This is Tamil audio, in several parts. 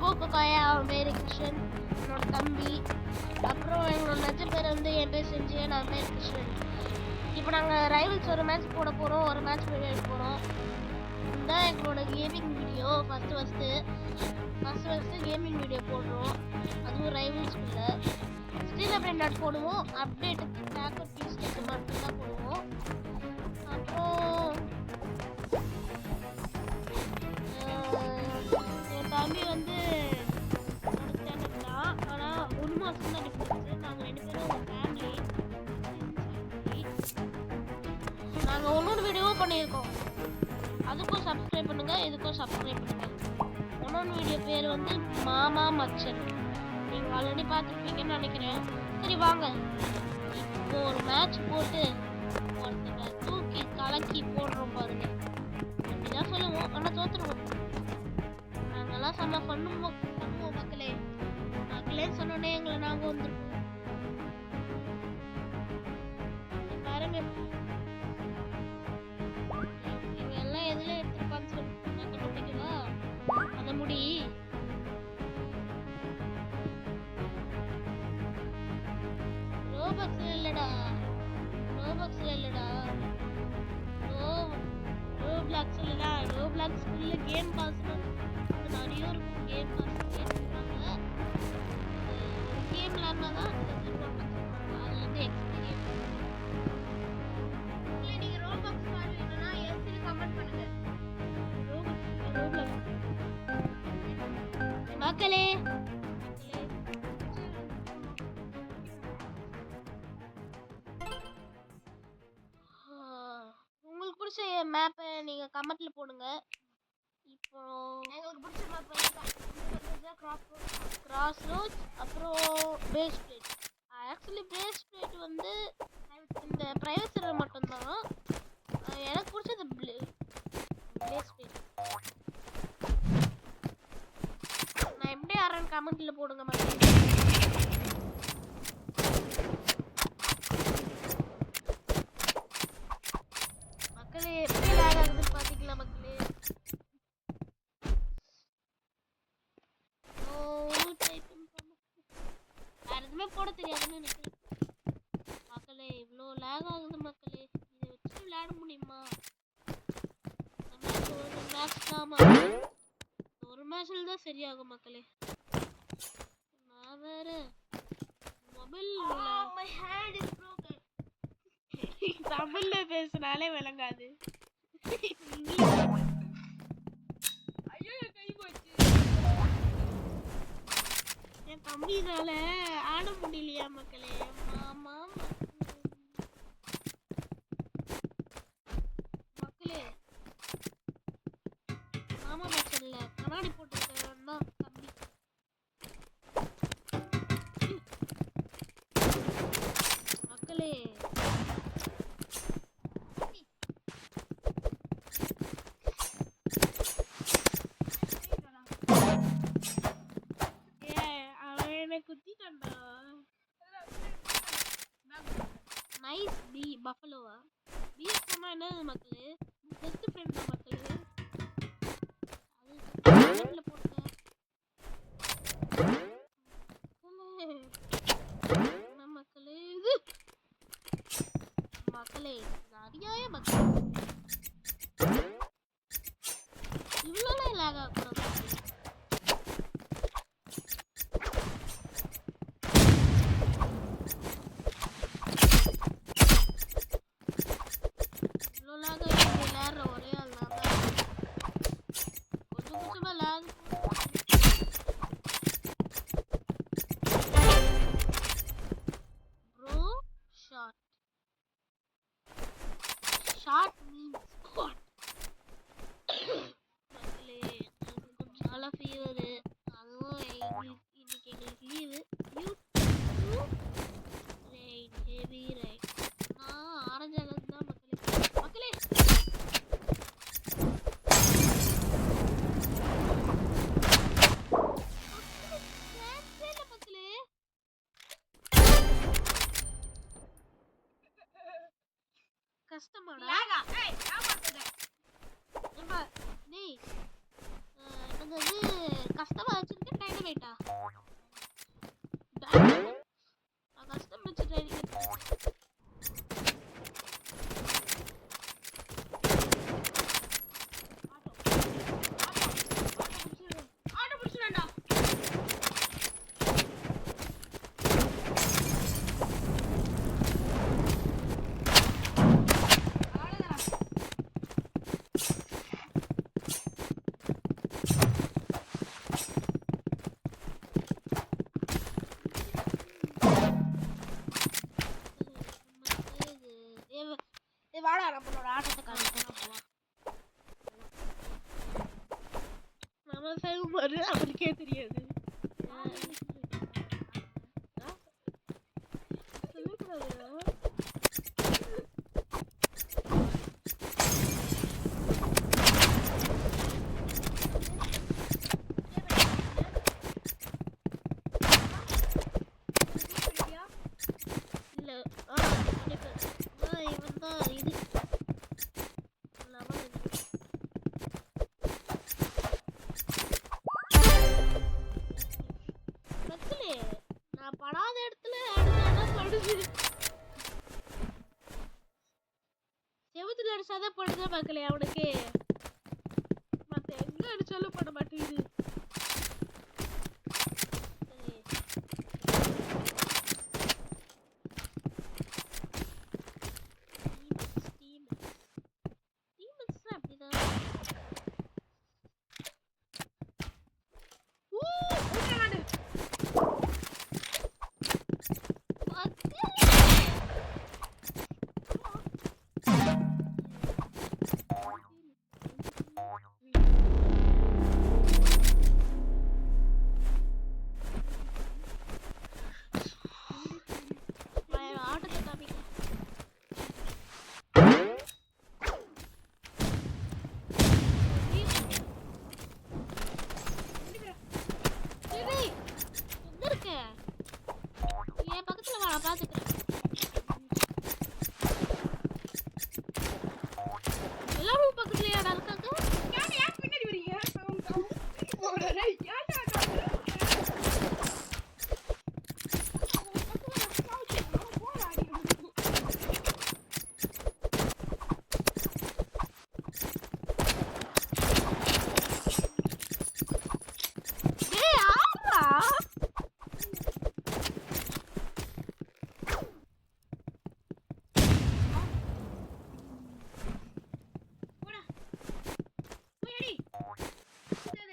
கோகோகாயா அவன் பேர் கிருஷ்ணன், என்னோட தம்பி. அப்புறம் எங்களோட நிஜ பேர் வந்து என் பேர் செஞ்சு நான் பேர் கிருஷ்ணன். இப்போ நாங்கள் ரைவல்ஸ் ஒரு மேட்ச் போட போகிறோம், ஒரு மேட்ச் விளையாட போகிறோம். இதுதான் எங்களோட gaming video. First gaming video போடுறோம், அதுவும் ரைவல்ஸ்குள்ள. ஸ்டில் அப்டேட் போடுவோம், அப்டேட்டுக்கு பேக்கர் பீஸ் மட்டும்தான் போடுவோம். அப்புறம் என் தம்பி வந்து சேனல் தான், ஆனால் 1 மாதம் தான் டிஃப்ரென்ஸு. நாங்கள் 2 பேரும் ஒரு ஃபேமிலி. நாங்கள் ஒன்னொரு வீடியோவும் பண்ணியிருக்கோம், அதுக்கும் சப்ஸ்கிரைப் பண்ணுங்கள், இதுக்கும் சப்ஸ்கிரைப் பண்ணுங்கள். ஒன்னொன்று வீடியோ பேர் வந்து மாமா மச்சன், நீங்கள் ஆல்ரெடி பார்த்துருப்பீங்கன்னு நினைக்கிறேன். சரி வாங்க, இப்போ ஒரு மேட்ச் போட்டு ஒருத்தனை தூக்கி கலக்கி போடுறோம் பாருங்க. அப்படிதான் சொல்லுவோம், ஆனால் தோற்றுருவோம். நாங்கெல்லாம் செம்ம பண்ணுவோம் மக்களே. மக்களே சொன்னோன்னே எங்களை நாங்கள் வந்துருக்கோம் பாருங்க. இவெல்லாம் எதில் எடுத்துருப்பான்னு சொல்லிட்டு நான் கண்டுபிடிக்கவா? அந்த முடி ரோபக்ஸ்ல இல்லடா, ரோப்ளாக்ஸ் இல்லடா. ரோப்ளாக்ஸ்க்குள்ள கேம் பாஸ் நிறைய இருக்கும். கேம் பாஸ் கேட்குறாங்க, கேம் விளாட்னாதான் அது வந்து எக்ஸ்பீரியன்ஸ். இல்லை நீங்கள் ரோபாக்ஸ் வேணும்னா எஸ்ன்னு கமெண்ட் பண்ணுங்க. ரோப்ளாக்ஸ் மக்களே, உங்களுக்கு பிடிச்ச மேப்பை நீங்கள் கமெண்ட்டில் போடுங்க. இப்போ எங்களுக்கு பிடிச்ச மேப் கிராஸ் ரோட்ஸ், அப்புறம் base plate. Actually base plate வந்து இந்த ப்ரைவேட் சர்வர் மட்டும்தான். எனக்கு பிடிச்சது பேஸ் பிளேட். நான் எப்படி ஆடுறேன்னு கமெண்ட்டில் போடுங்க மக்களே. மக்களே எப்படி லேக் ஆகுதுன்னு பார்த்தீங்களா மக்களே? வேற எதுவுமே போட தெரியாதுன்னு நினைக்கிறேன் மக்களே. இவ்வளோ லேக் ஆகுது மக்களே, இதை வச்சு விளையாட முடியுமா? ஒரு மேட்ச் தான், ஒரு மேட்ச்சில் தான் சரியாகும் மக்களே. நான் வேற மொபைல் தமிழ்ல பேசினாலே விளங்காது. என் தம்பினால ஆட முடியலையா மக்களே? மாமா மக்களே, மாமா மச்சன்ல கண்ணாடி போட்டுருக்கேன் தான் தம்பி. மக்களே குத்திட்டான்டா. நைஸ் பி பஃபலோவா? பி சொன்னா என்னது மக்களே? பெஸ்ட் ஃப்ரெண்ட் தான் மக்களே. அது போட்டேன் மக்களே. இது மக்களே நிறைய மக்களே, இவ்வளோலாம் லேக் ஆகக்கூடாது. ஒரே ஆள் நான் தான். கொஞ்சம் கொஞ்சமா lag bro. Short means what மக்களே? எனக்கு கொஞ்சம் நாளாக ஃபீவரு, அதுவும் இன்னைக்கு எங்களுக்கு லீவு. Heavy right. நான் ஆரஞ்சாவது தான் மக்களே. மக்களே கஷ்டமாடா. என்னது கஷ்டமா வச்சிருக்க விவசாயம் பாரு அவருக்கே தெரியாது. படாத இடத்துல படுது, செவுத்துல அடிச்சாதான் படுதா மக்களே அவனுக்கு, மத்த எங்க அடிச்சாலும் பட மாட்டேங்குது. எல்லாரும் பக்கத்துலயே இருக்காங்க. பின்னாடி வரீங்க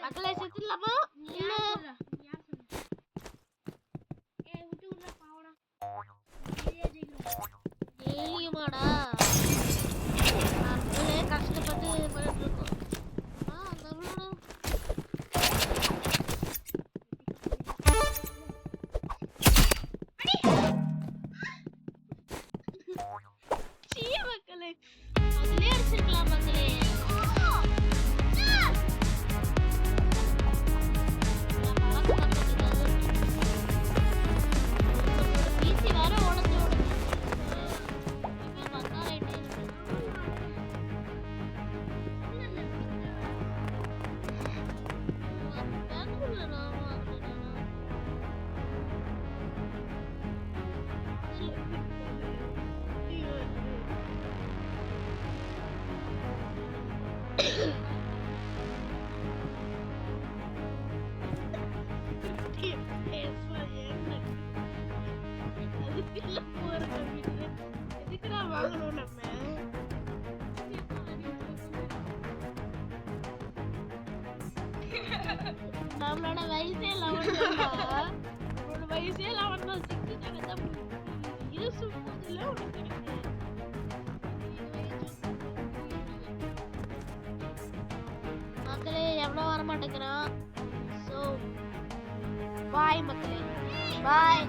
மக்களே செத்துலாமா இல்ல டெய்லியுமாடா நம்மளே கஷ்டப்பட்டு போயிட்டு இருக்கோம். மக்களே அதுலயே அடிச்சிருக்கலாம் மக்களே. நம்மளோட வயசே 11 வயசே 11 மக்களே எவ்வளவு வர மாட்டேங்கிறான். சோ பாய் மக்களே, பாய்.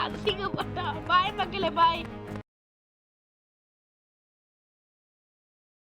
அதிகப்பட்டா பாய் மக்களே, பாய்.